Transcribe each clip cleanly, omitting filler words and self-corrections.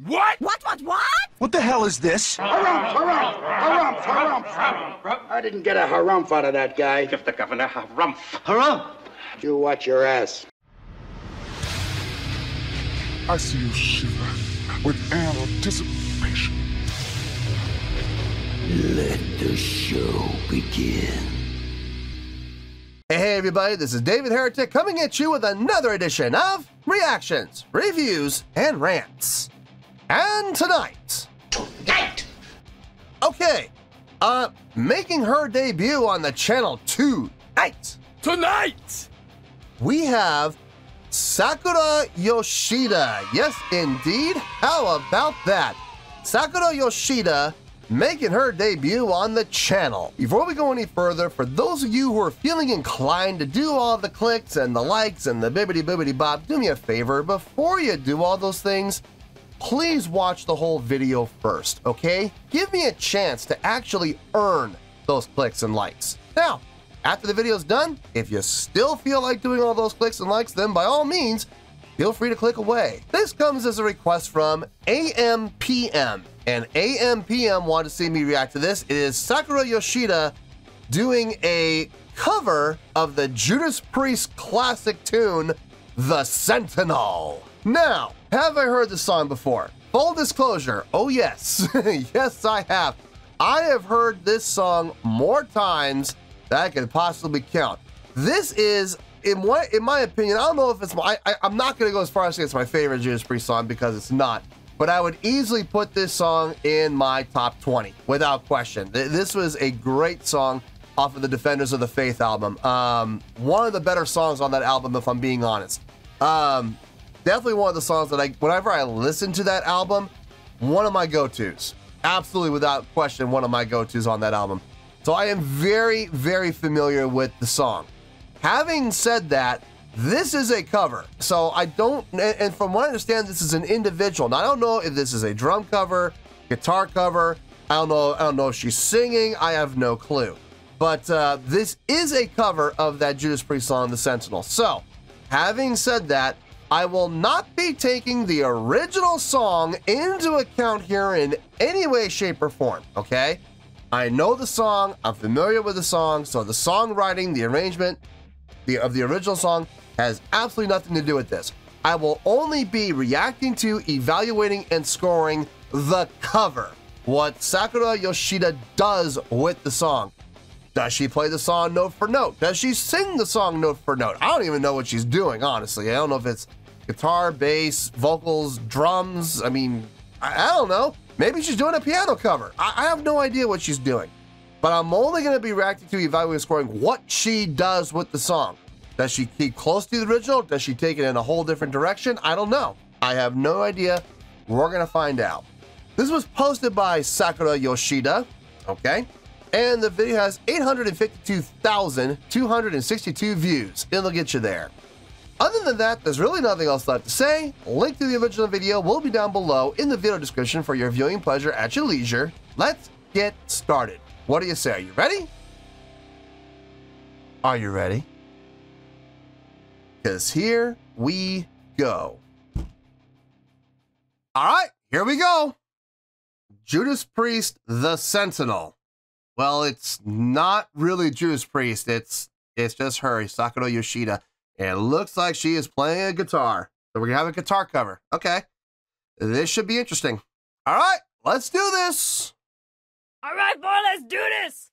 What? What? What the hell is this? Harumph. I didn't get a harumph out of that guy. Give the governor harumph. Harumph? You watch your ass. I see you shiver with anticipation. Let the show begin. Hey everybody, this is David Heretic coming at you with another edition of Reactions, Reviews, and Rants. And tonight... Okay, making her debut on the channel tonight, we have Sakura Yoshida. Yes, indeed. How about that? Sakura Yoshida making her debut on the channel. Before we go any further, for those of you who are feeling inclined to do all the clicks and the likes and the bibbity bop, do me a favor. Before you do all those things, please watch the whole video first, okay? Give me a chance to actually earn those clicks and likes. Now, after the video's done, if you still feel like doing all those clicks and likes, then by all means, feel free to click away. This comes as a request from AMPM, and AMPM wanted to see me react to this. It is Sakura Yoshida doing a cover of the Judas Priest classic tune, The Sentinel. Now, have I heard this song before? Full disclosure, oh yes, yes I have. I have heard this song more times than I can possibly count. This is, in my opinion, I don't know if it's I'm not going to go as far as to say it's my favorite Judas Priest song because it's not, but I would easily put this song in my top 20 without question. This was a great song off of the Defenders of the Faith album. One of the better songs on that album, if I'm being honest. Definitely one of the songs that whenever I listen to that album, one of my go-tos. Absolutely, without question, one of my go-tos on that album. So I am very, very familiar with the song. Having said that, this is a cover. So I don't, and from what I understand, this is an individual. Now, I don't know if this is a drum cover, guitar cover. I don't know if she's singing. I have no clue. But this is a cover of that Judas Priest song, The Sentinel. So, having said that, I will not be taking the original song into account here in any way, shape, or form, okay? I know the song, I'm familiar with the song, so the songwriting, the arrangement of the original song has absolutely nothing to do with this. I will only be reacting to, evaluating, and scoring the cover. What Sakura Yoshida does with the song. Does she play the song note for note? Does she sing the song note for note? I don't even know what she's doing, honestly. I don't know if it's guitar, bass, vocals, drums. I mean, I don't know. Maybe she's doing a piano cover. I have no idea what she's doing. But I'm only going to be reacting to, evaluating, scoring what she does with the song. Does she keep close to the original? Does she take it in a whole different direction? I don't know. I have no idea. We're going to find out. This was posted by Sakura Yoshida, okay? And the video has 852,262 views. It'll get you there. Other than that, there's really nothing else left to say. Link to the original video will be down below in the video description for your viewing pleasure at your leisure. Let's get started. What do you say? Are you ready? Are you ready? Because here we go. All right, here we go. Judas Priest, The Sentinel. Well, it's not really Judas Priest. It's just her, Sakura Yoshida. And it looks like she is playing a guitar. So we're going to have a guitar cover. Okay. This should be interesting. All right, let's do this. All right, boy, let's do this.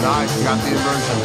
Nice, you got the inversion.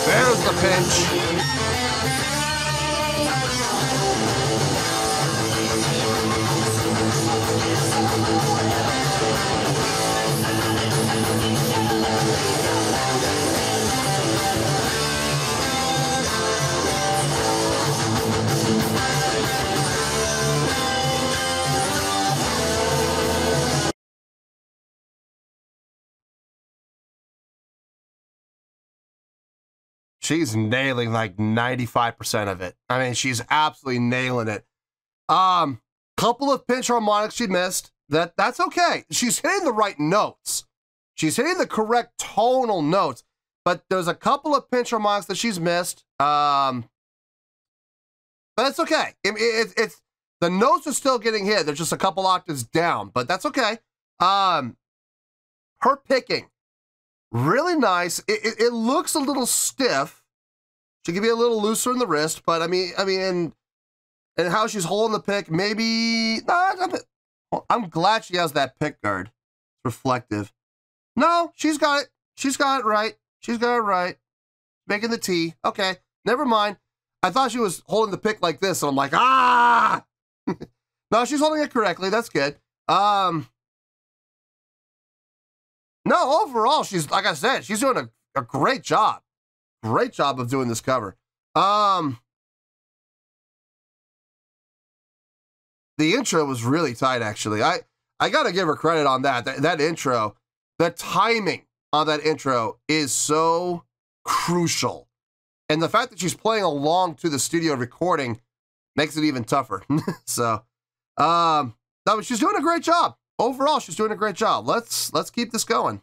There's the pinch. She's nailing like 95% of it. I mean, she's absolutely nailing it. Couple of pinch harmonics she missed. That's okay. She's hitting the right notes. She's hitting the correct tonal notes. But there's a couple of pinch harmonics that she's missed. But that's okay. It's the notes are still getting hit. They're just a couple octaves down, but that's okay. Her picking, really nice. It looks a little stiff. She could be a little looser in the wrist, but I mean, and how she's holding the pick, maybe. I'm glad she has that pick guard. It's reflective. No, she's got it. She's got it right. She's got it right. Making the T. Okay, never mind. I thought she was holding the pick like this, and I'm like, ah! No, she's holding it correctly. That's good. No, overall, she's, like I said, she's doing a great job. Great job of doing this cover. The intro was really tight, actually. I got to give her credit on that. That intro, the timing on that intro is so crucial. And the fact that she's playing along to the studio recording makes it even tougher. So, no, but she's doing a great job. Overall, she's doing a great job. Let's keep this going.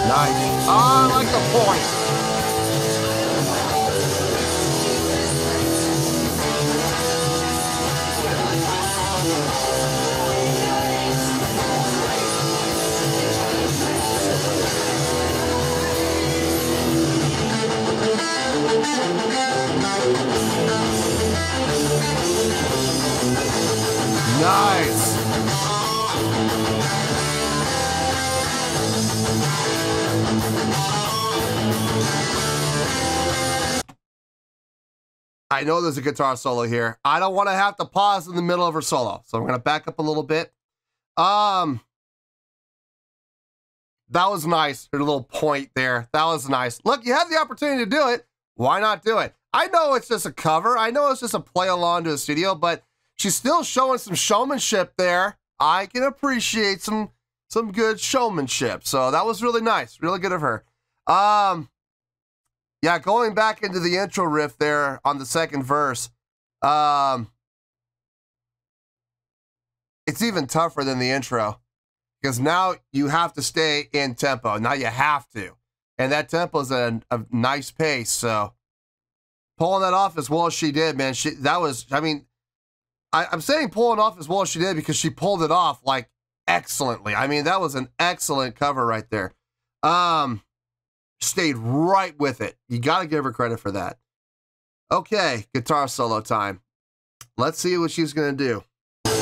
Nice. I like the point. Nice. I know there's a guitar solo here. I don't want to have to pause in the middle of her solo, so I'm going to back up a little bit. That was nice. Her little point there. That was nice. Look, you had the opportunity to do it. Why not do it? I know it's just a cover. I know it's just a play along to a studio, but she's still showing some showmanship there. I can appreciate some good showmanship. So that was really nice. Really good of her. Yeah, going back into the intro riff there on the second verse, it's even tougher than the intro because now you have to stay in tempo. Now you have to. And that tempo is a nice pace. So pulling that off as well as she did, man, I'm saying pulling off as well as she did because she pulled it off like excellently. I mean, that was an excellent cover right there. Stayed right with it. You got to give her credit for that. Okay, guitar solo time. Let's see what she's going to do. 4,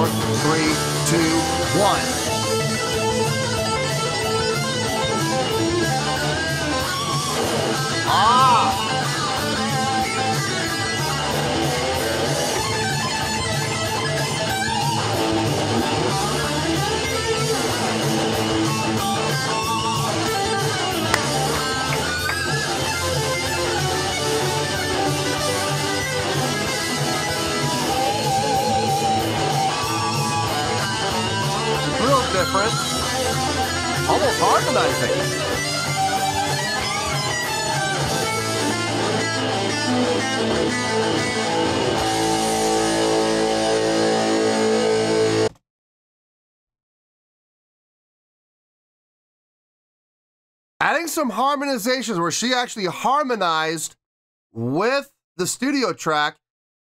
3, 2, 1. Real different. Almost harmonizing. adding some harmonizations where she actually harmonized with the studio track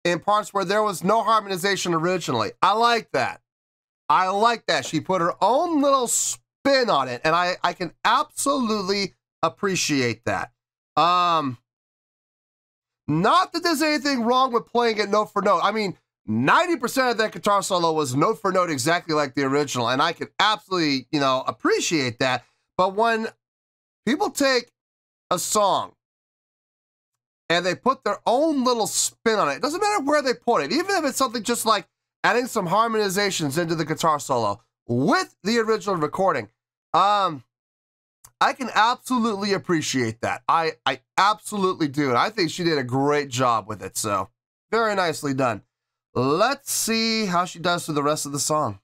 in parts where there was no harmonization originally. I like that. I like that. She put her own little spin on it, and I can absolutely appreciate that. Not that there's anything wrong with playing it note for note. I mean, 90% of that guitar solo was note for note exactly like the original, and I can absolutely, you know, appreciate that. But when people take a song and they put their own little spin on it, it doesn't matter where they put it, even if it's something just like adding some harmonizations into the guitar solo with the original recording, I can absolutely appreciate that. I absolutely do. And I think she did a great job with it. So very nicely done. Let's see how she does to the rest of the song.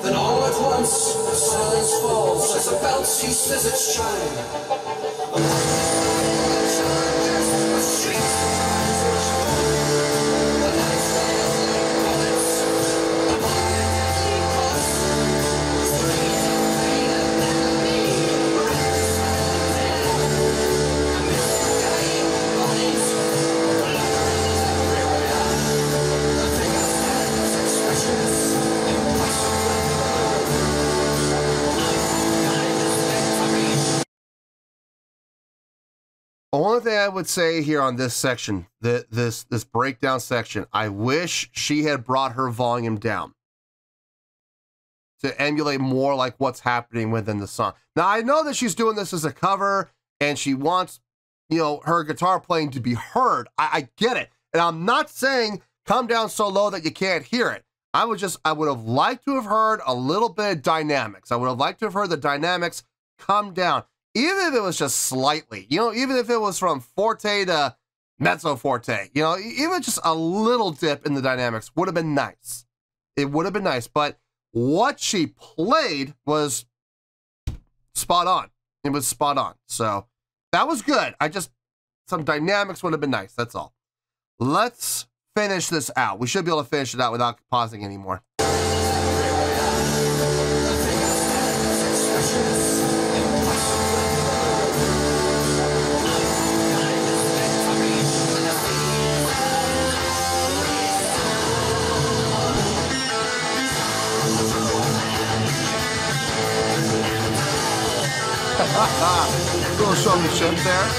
Then all at once the silence falls as a bell ceases its chime. The only thing I would say here on this section, this breakdown section, I wish she had brought her volume down to emulate more like what's happening within the song. Now, I know that she's doing this as a cover and she wants, you know, her guitar playing to be heard. I get it. And I'm not saying come down so low that you can't hear it. I would have liked to have heard a little bit of dynamics. I would have liked to have heard the dynamics come down. Even if it was just slightly, you know, even if it was from forte to mezzo forte, you know, even just a little dip in the dynamics would have been nice. It would have been nice, but what she played was spot on. It was spot on. So that was good. Some dynamics would have been nice. That's all. Let's finish this out. We should be able to finish it out without pausing anymore. Little showmanship there.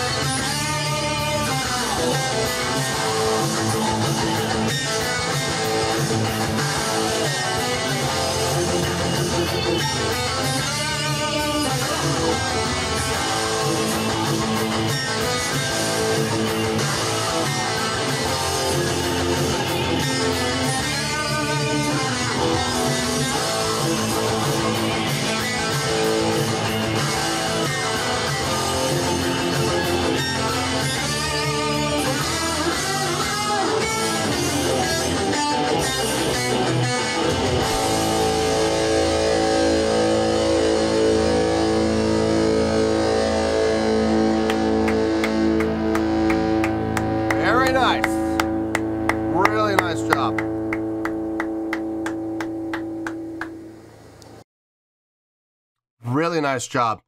Really nice job.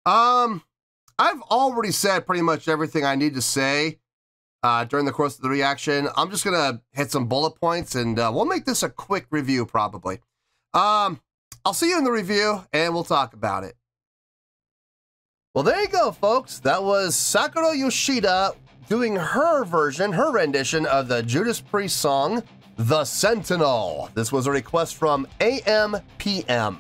I've already said pretty much everything I need to say during the course of the reaction. I'm just gonna hit some bullet points and we'll make this a quick review probably. I'll see you in the review and we'll talk about it. Well, there you go, folks. That was Sakura Yoshida doing her version, her rendition of the Judas Priest song, The Sentinel. This was a request from AMPM.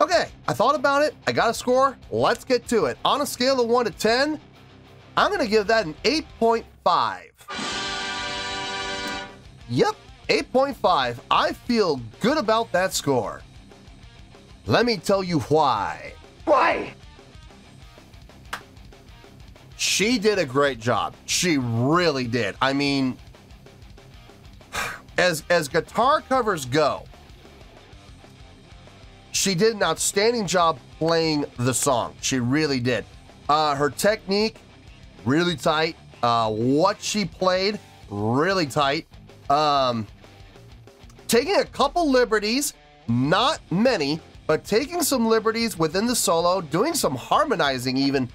Okay, I thought about it. I got a score. Let's get to it. On a scale of 1 to 10, I'm going to give that an 8.5. Yep, 8.5. I feel good about that score. Let me tell you why. Why? She did a great job. She really did. I mean, as guitar covers go, she did an outstanding job playing the song. She really did. Her technique, really tight. What she played, really tight. Taking a couple liberties, not many, but taking some liberties within the solo, doing some harmonizing even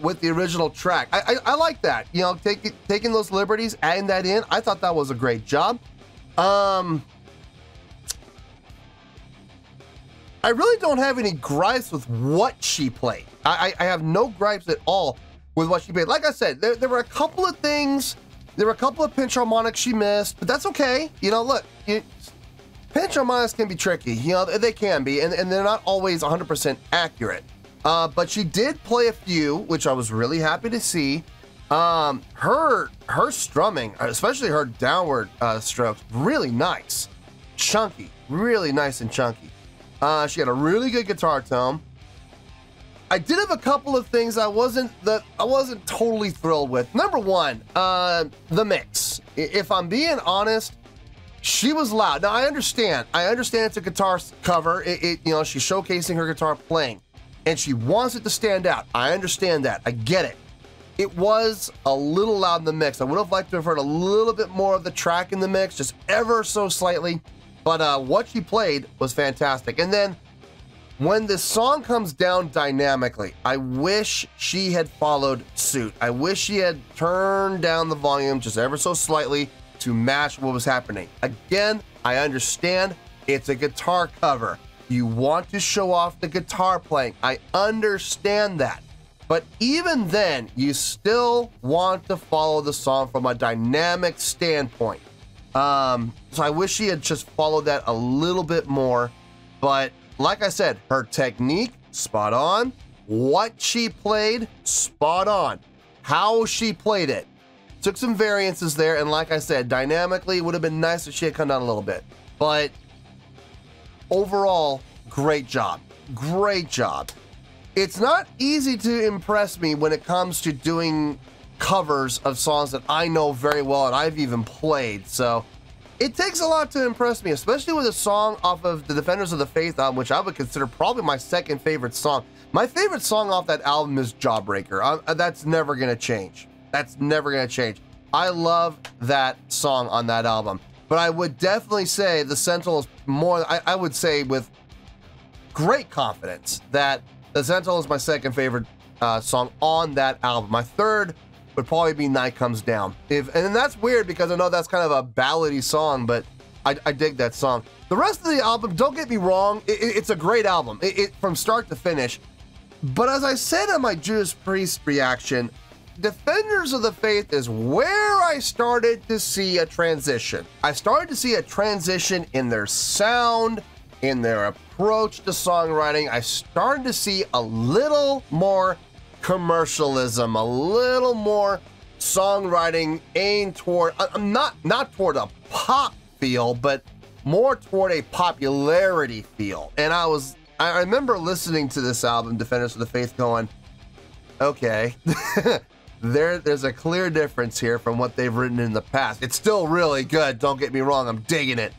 with the original track. I like that, you know, taking those liberties, adding that in. I thought that was a great job. I really don't have any gripes with what she played. I have no gripes at all with what she played. Like I said, there were a couple of things, there were a couple of pinch harmonics she missed, but that's okay. You know, look, pinch harmonics can be tricky. You know, they can be, and they're not always 100% accurate. But she did play a few, which I was really happy to see. Her strumming, especially her downward strokes, really nice, chunky, really nice and chunky. She had a really good guitar tone. I did have a couple of things I wasn't totally thrilled with. Number one, the mix. If I'm being honest, she was loud. Now I understand it's a guitar cover. You know, she's showcasing her guitar playing, and she wants it to stand out. I understand that. I get it. It was a little loud in the mix. I would have liked to have heard a little bit more of the track in the mix, just ever so slightly. But what she played was fantastic. And then when the song comes down dynamically, I wish she had followed suit. I wish she had turned down the volume just ever so slightly to match what was happening. Again, I understand it's a guitar cover. You want to show off the guitar playing. I understand that. But even then, you still want to follow the song from a dynamic standpoint. So I wish she had just followed that a little bit more. But like I said, her technique, spot on. What she played, spot on. How she played it. Took some variances there, and like I said, dynamically, it would have been nice if she had come down a little bit. But overall, great job. Great job. It's not easy to impress me when it comes to doing covers of songs that I know very well and I've even played. So it takes a lot to impress me, especially with a song off of the Defenders of the Faith album, which I would consider probably my second favorite song. My favorite song off that album is Jawbreaker. That's never going to change. That's never going to change. I love that song on that album. But I would definitely say the Sentinel is more, I would say with great confidence that the Sentinel is my second favorite song on that album. My third would probably be Night Comes Down. And that's weird because I know that's kind of a ballady song, but I dig that song. The rest of the album, don't get me wrong, it's a great album from start to finish. But as I said in my Judas Priest reaction, Defenders of the Faith is where I started to see a transition. I started to see a transition in their sound, in their approach to songwriting. I started to see a little more commercialism, a little more songwriting aimed toward, not toward a pop feel, but more toward a popularity feel. And I remember listening to this album, Defenders of the Faith, going, okay, there's a clear difference here from what they've written in the past. It's still really good, don't get me wrong, I'm digging it.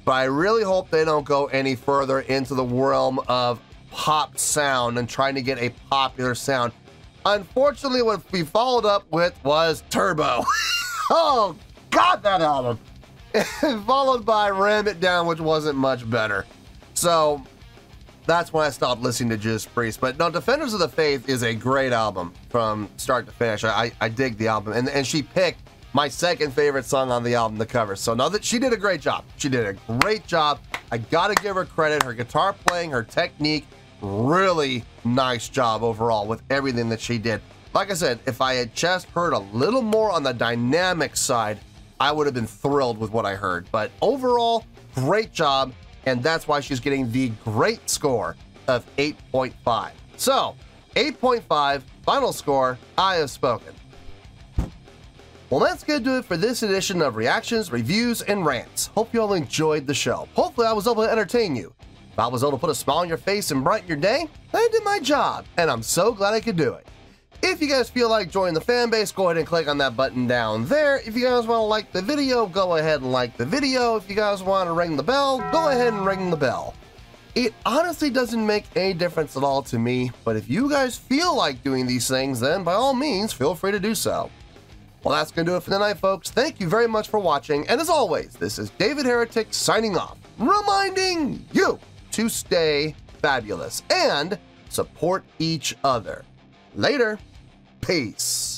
But I really hope they don't go any further into the realm of pop sound and trying to get a popular sound. Unfortunately, what we followed up with was Turbo. Oh, God, that album. Followed by Ram It Down, which wasn't much better. So that's when I stopped listening to Judas Priest. But no, Defenders of the Faith is a great album from start to finish. I dig the album. And she picked my second favorite song on the album, the cover. So now that she did a great job. She did a great job. I gotta give her credit. Her guitar playing, her technique, really nice job overall with everything that she did. Like I said, if I had just heard a little more on the dynamic side, I would have been thrilled with what I heard. But overall, great job. And that's why she's getting the great score of 8.5. So, 8.5, final score, I have spoken. Well, that's going to do it for this edition of Reactions, Reviews, and Rants. Hope you all enjoyed the show. Hopefully I was able to entertain you. If I was able to put a smile on your face and brighten your day, I did my job, and I'm so glad I could do it. If you guys feel like joining the fan base, go ahead and click on that button down there. If you guys want to like the video, go ahead and like the video. If you guys want to ring the bell, go ahead and ring the bell. It honestly doesn't make any difference at all to me, but if you guys feel like doing these things, then by all means, feel free to do so. Well, that's going to do it for tonight, folks. Thank you very much for watching. And as always, this is David Heretic signing off, reminding you to stay fabulous and support each other. Later. Peace.